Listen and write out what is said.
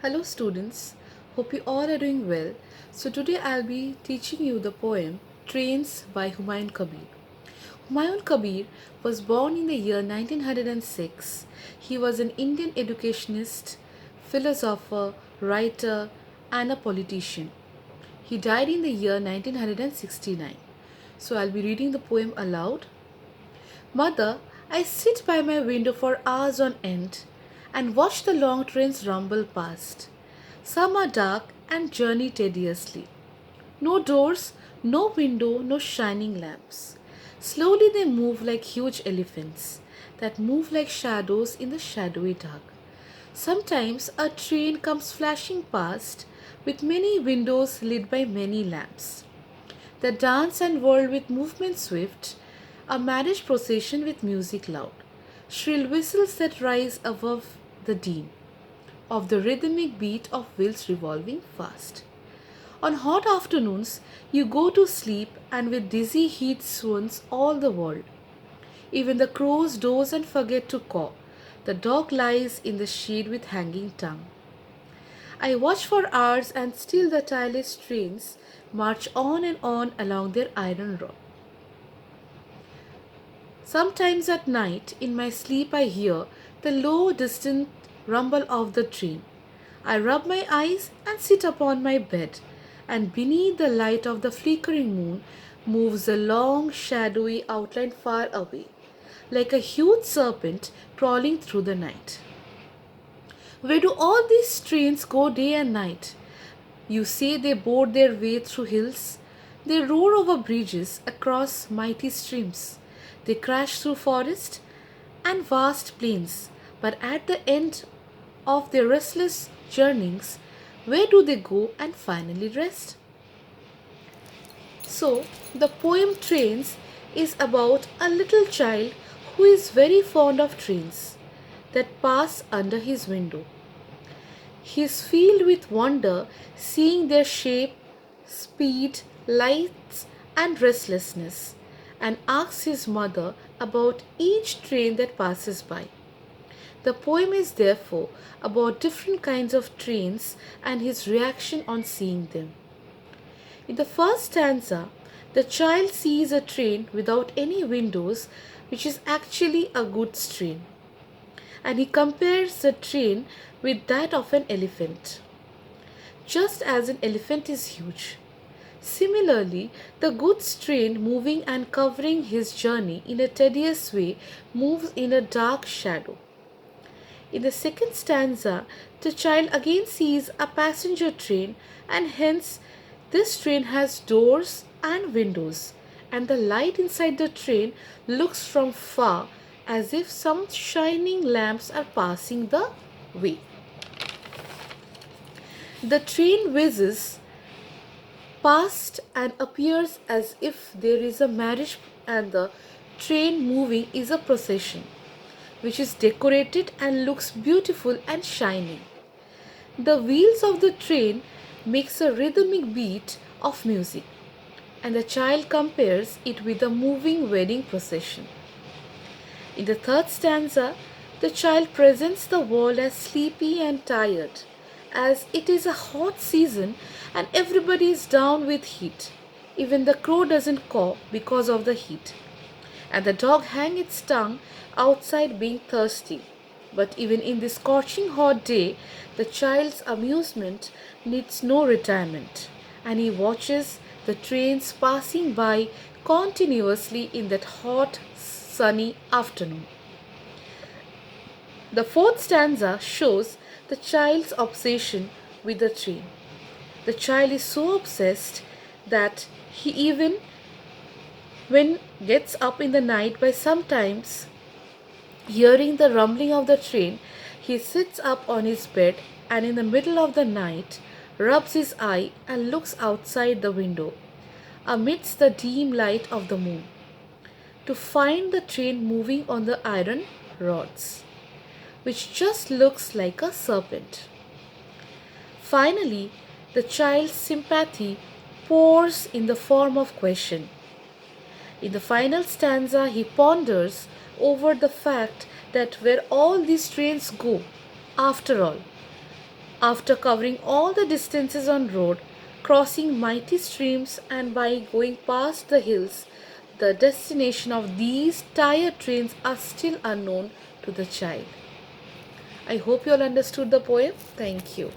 Hello students, hope you all are doing well. So today I'll be teaching you the poem Trains by Humayun Kabir. Humayun Kabir was born in the year 1906. He was an Indian educationist, philosopher, writer and a politician. He died in the year 1969. So I'll be reading the poem aloud. Mother, I sit by my window for hours on end and watch the long trains rumble past. Some are dark and journey tediously. No doors, no window, no shining lamps. Slowly they move like huge elephants that move like shadows in the shadowy dark. Sometimes a train comes flashing past with many windows lit by many lamps. The dance and whirl with movement swift, a marriage procession with music loud, shrill whistles that rise above the din of the rhythmic beat of wheels revolving fast. On hot afternoons, you go to sleep and with dizzy heat swoons all the world. Even the crows doze and forget to caw. The dog lies in the shade with hanging tongue. I watch for hours and still the tireless trains march on and on along their iron road. Sometimes at night, in my sleep, I hear the low, distant rumble of the train. I rub my eyes and sit upon my bed, and beneath the light of the flickering moon moves a long, shadowy outline far away, like a huge serpent crawling through the night. Where do all these trains go day and night? You say they bore their way through hills. They roar over bridges across mighty streams. They crash through forests and vast plains. But at the end of their restless journeyings, where do they go and finally rest? So, the poem Trains is about a little child who is very fond of trains that pass under his window. He is filled with wonder seeing their shape, speed, lights, and restlessness, and asks his mother about each train that passes by. The poem is therefore about different kinds of trains and his reaction on seeing them. In the first stanza, the child sees a train without any windows, which is actually a goods train, and he compares the train with that of an elephant. Just as an elephant is huge. Similarly, the goods train moving and covering his journey in a tedious way moves in a dark shadow. In the second stanza, the child again sees a passenger train, and hence this train has doors and windows, and the light inside the train looks from far as if some shining lamps are passing the way. The train whizzes past and appears as if there is a marriage, and the train moving is a procession which is decorated and looks beautiful and shining. The wheels of the train makes a rhythmic beat of music, and the child compares it with a moving wedding procession. In the third stanza, the child presents the world as sleepy and tired, as it is a hot season and everybody is down with heat. Even the crow doesn't caw because of the heat, and the dog hangs its tongue outside being thirsty. But even in this scorching hot day, the child's amusement needs no retirement, and he watches the trains passing by continuously in that hot, sunny afternoon. The fourth stanza shows the child's obsession with the train. The child is so obsessed that he even when gets up in the night by sometimes hearing the rumbling of the train, he sits up on his bed and in the middle of the night rubs his eye and looks outside the window amidst the dim light of the moon to find the train moving on the iron rods, which just looks like a serpent. Finally, the child's sympathy pours in the form of question. In the final stanza, he ponders over the fact that where all these trains go, after all, After covering all the distances on road, crossing mighty streams and by going past the hills, the destination of these tired trains are still unknown to the child. I hope you all understood the poem. Thank you.